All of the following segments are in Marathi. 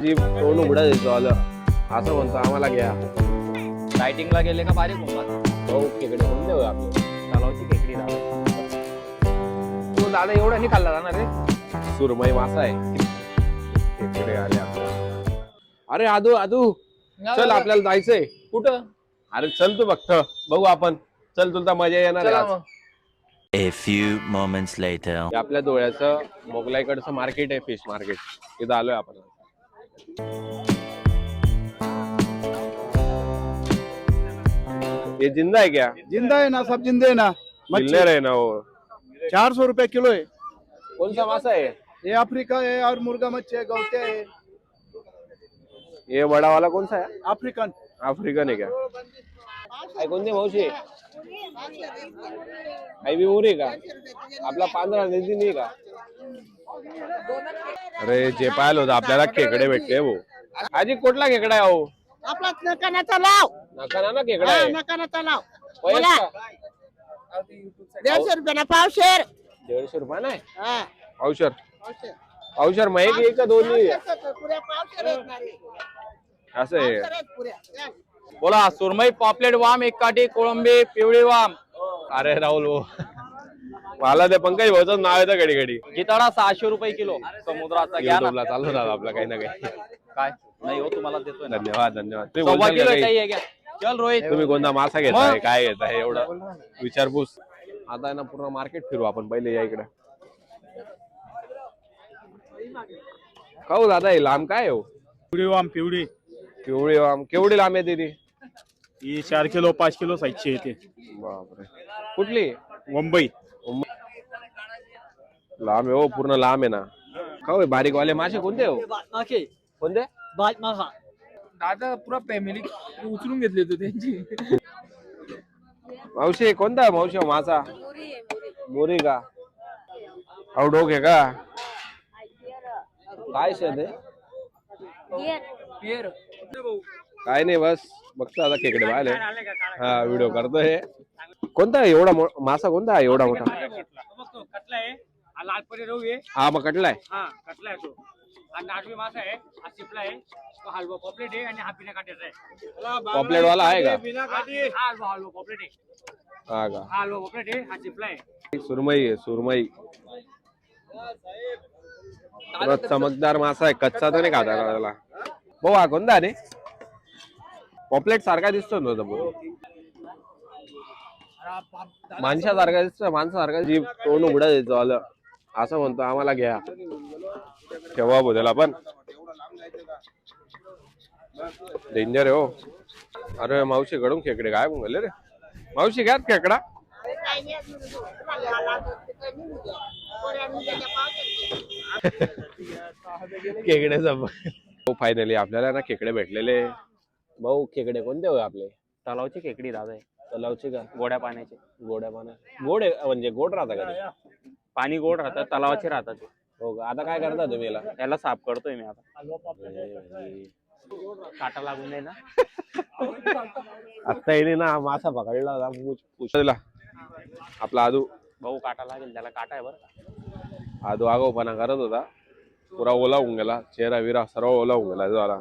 जी तोंड उघडा देतो आलं असं म्हणतो आम्हाला घ्या. लाइटिंगला गेले का बारीक होतात. भाऊ खेकडे कोणते हो आपले? तलावची खेकडी दादा. तो दादा एवढा नाही खाल्ला जाणार रे. सुरमई मासा आहे. खेकडे आले आपल्याला. अरे आदू आदू चल आपल्याला जायचंय. कुठं? अरे चल तू फक्त बघू आपण. चल तुला मजा येणार आहे आज. A few moments later. हे आपल्या डोळ्याचं मोगलाईकडचं मार्केट आहे, फिश मार्केट. तिथं आलोय आपण. ये जिंदा है क्या? जिंदा है ना, सब जिंदे है ना। मिलने रहे ना वो. 400 रुपए किलो है। कौन सा मासा है? ये अफ्रीका है और मुर्गा मच्छी है, गौतिया है। ये बड़ा वाला कौन सा है? अफ्रीकन। आफ्रिकन है क्या? काय कोणती मावशी? आई बी उरी का? आपला 15 निधी नाही का? अरे जे पाहिलं होतं आपल्याला खेकडे भेटले भाऊ. आजी कुठला खेकडा आहे हो? आपला नकानाचा लाव. नका ना खेकडा आहे. नकानाचा लाव. बोला. 150 रुपयाला पावशेर. 150 रुपये नाही हा. पावशर. पावशर मग एक का दोन्ही पुऱ्या पावशेर आहेत ना रे. असं आहे. पावशेर आहेत पुऱ्या. चल. बोला सुरमई, पॉपलेट वाम, एक काठी, कोळंबी, पिवळी वाम. अरे राहुल भाऊ मला ते पंकज भाऊचं नाव येतं घडी घडी. जिताडा 600 रुपये किलो. समुद्राचा घ्या ना. युट्यूबला चालू राहतो आपला काही ना काही. काय नाही हो, तुम्हाला देतोय ना. धन्यवाद धन्यवाद. तुम्ही 1.25 बोलताल किलो का काही? काही घ्या. चल रोहित. तुम्ही कोणता मासा घेताय काय घेताय एवढं विचारपूस. आता आहे ना पूर्ण मार्केट फिरू आपण पहिले या इकडे. खाऊ दादा हे लांब काय हो? पिवळी वाम पिवळी। पिवळी आम केवढी लांब आहे ती? ही 4 किलो 5 किलो साईजची येते। बापरे कुठली? मुंबई। लांब आहे हो, पूर्ण लांब आहे ना. खाऊ बारीक वाले मासे कोणते हो? कोणते? दादा पुरा फॅमिली उचलून घेतली होती त्यांची. मावशी कोणता आहे मावशी मासा? मोरी का? डोक आहे का? काय शेत आहे? पियर काय नाही बस बघतो आता खेकडे पाहिले. हा व्हिडिओ करतोय. कोणता आहे एवढा मासा? कोणता आहे एवढा मोठा? कटला आहे, हा लालपरी रोहू आहे. हा मग कटलाय. हा कटला आहे तो. हा नागवी मासा आहे, हा शिपला आहे, तो हलवा पॉपलेट आहे आणि हा बिना काट्याचा आहे. पॉपलेट वाला आहे का? हा हलवा पॉपलेट आहे. हा का? हा हलवा पॉपलेट आहे, हा शिपला आहे. सुरमई आहे सुरमई. परत चमकदार मासा आहे, कच्चा तर नाही खाता त्याला. भाऊ हा कोणता रे? पॉपलेट सारखा दिसतो ना तो पूर्ण. माणसासारखा दिसतो, माणसासारखा जीभ तोंड उघडा देतो आलं असं म्हणतो आम्हाला घ्या. ठेवा बोलायला पण डेंजर आहे हो. अरे मावशी कडून खेकडे काय म्हणले रे? मावशी घ्यात खेकडा. काही नाही अजून. तुम्हाला आला तर ते काही नाही उद्या. पोऱ्या उद्याच्या पावशेर. खेकड्याचा फायनली आपल्याला ना खेकडे भेटलेले. भाऊ खेकडे कोणते होय आपले? तलावची खेकडी दादा आहे. तलावचे का? गोड्या पाण्याचे. गोड्या पाण्या गोड आहे म्हणजे गोड राहता का ते? पाणी गोड राहतात, तलावाचे राहतात. हो का? आता काय करता तुम्ही याला? त्याला साफ करतोय मी आता. काटा लागून नाही ना. आता येणे ना मासा पकडला पुषला आपला आदू. भाऊ काटा लागेल त्याला, काटा आहे बरं. आदू आगाऊपणा करत होता. पुरा ओला होऊन गेला, चेहरा विरा सर्व ओला होऊन गेला झाला.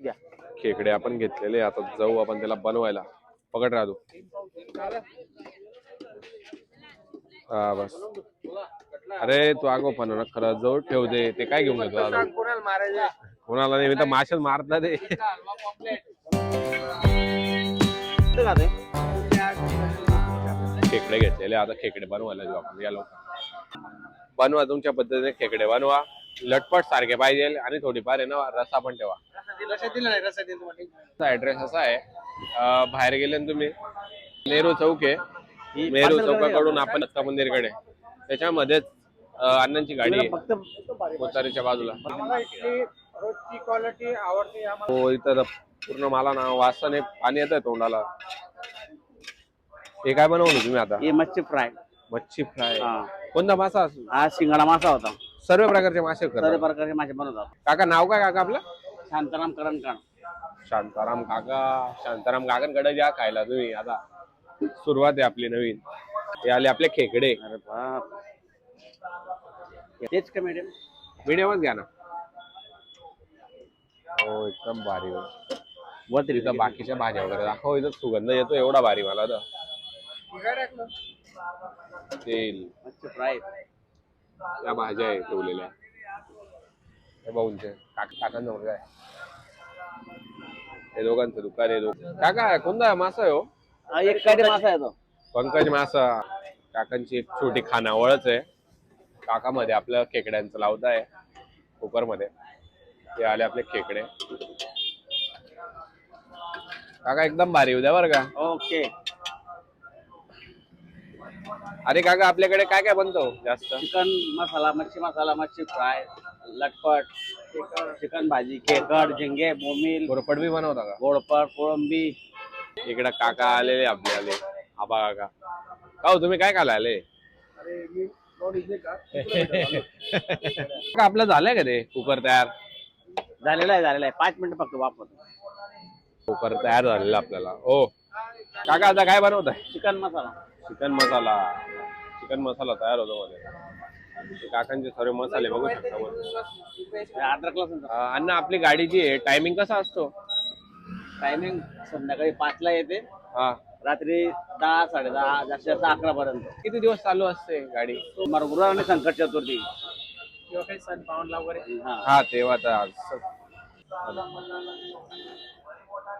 घ्या. खेकडे आपण घेतलेले, आता जाऊ आपण त्याला बनवायला. पकड राहतो. हा बस. अरे तू आगाऊपणा ना खरं जवळ ठेव दे. ते काय घेऊन घेतो आदू? कोणाला नाही, मी तर माशाच मारता ते. खेकडे घेतलेले, आता खेकडे बनवायला जाऊ आपण. या लोक बनवा तुमच्या पद्धतीने खेकडे बनवा. लटपट सारखे पाहिजे आणि थोडीफार आहे ना रस्सा पण ठेवा. ऍड्रेस असा आहे, बाहेर गेले ना तुम्ही नेहरू चौक आहे. नेहरू चौकाकडून आपण दत्त मंदिरकडे त्याच्यामध्येच अण्णांची गाडी आहे मोतारीच्या बाजूला. हो इथं पूर्ण मला ना वासाने पाणी येत आहे तोंडाला. हे काय बनवलं तुम्ही आता? ये मच्छी फ्राय. मच्छी फ्राय. कोणता मासा? हा शिंगाडा मासा होता. सर्व प्रकारचे मासे सर्व करतात. प्रकारचे मासे बनवतात. काका नाव काय काका आपलं? शांताराम करणकाण. शांताराम काका. शांताराम काकांकडे द्या खायला तुम्ही. आता सुरुवात आहे आपली नवीन. हे आले आपले खेकडे. अरे बाप. तेच का मॅडम? मीडियमच घ्या ना. हो एकदम भारी इथं बाकीच्या भाज्या वगैरे दाखव. इथं सुगंध येतो एवढा भारी मला तर. तेल मच्छी फ्राय त्या भाज्या आहे ठेवलेल्या. हे भाऊंचे काकांचं मुलगा आहे. हे दोघांचं दुकान आहे. काका कोणता मासा आहे हो? हा एक काठी मासा आहे तो. पंकज मासा. काकांची एक छोटी खानावळच आहे. काकामध्ये आपलं खेकड्यांचं लावताय कुकर मध्ये. हे आले आपले खेकडे. काका एकदम भारी उद्या बरं का. ओके. अरे काका आपल्याकडे काय काय बनतो जास्त? चिकन मसाला, मच्छी फ्राय, लटपट, चिकन भाजी, खेकड, झिंगे, बोंबील, गोरपड बी बनवता का? गोडपट, कोळंबी. इकडे काका आलेले आपले आबा काका. का हो तुम्ही काय खायला आले? आपलं झालंय का ते कुकर तयार? झालेला आहे 5 मिनिटं फक्त वापरतो. कुकर तयार झालेला आपल्याला. हो काका आता काय बनवताय? चिकन मसाला. चिकन मसाला तयार होतो मध्ये. काकांचे सर्व मसाले बघू शकता वर. अद्रक लसूण. अण्णा आपली गाडीची आहे टायमिंग कसा असतो? टायमिंग संध्याकाळी 5 ला येते, हा रात्री 10, 10:30, जास्तीत जास्त 11 पर्यंत. किती दिवस चालू असते गाडी? गुरुवार आणि संकट चतुर्थी. हा. हा तेव्हा तर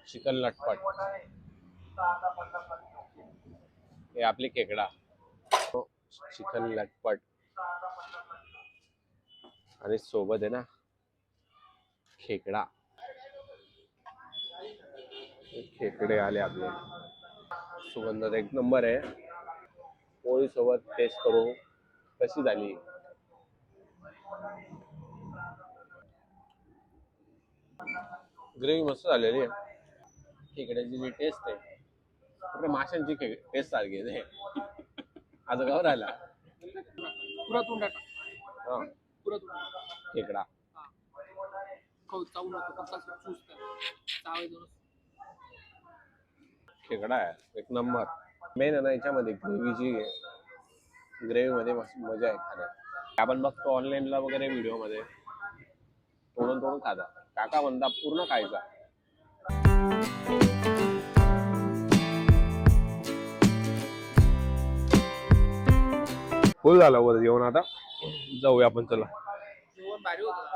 चिकन लटपट. हे आपली खेकडा. चिकन लटपट आणि सोबत आहे ना खेकडा. खेकडे आले आपले. सुगंध एक नंबर आहे. पोळी सोबत टेस्ट करू कशी झाली. ग्रेव्ही मस्त झालेली आहे. खेकड्याची जी टेस्ट आहे कुठे माशांची टेस्ट सारखी आहे. आज गाव राहिला पुरा तोंडात हा पुरा तोंडात खेकडा. खाऊ चावू नको फक्त चूस चावायचं. खेकडा आहे एक नंबर. मेन आहे ना याच्यामध्ये ग्रेव्हीची ग्रेव्ही मध्ये मजा आहे खाण्यात. आपण बघतो ऑनलाईनला वगैरे व्हिडिओ मध्ये तोडून खाता. काका म्हणता पूर्ण खायचा. फुल झालं वर जेवण. आता जाऊया आपण. चला जेवण भारी होतं.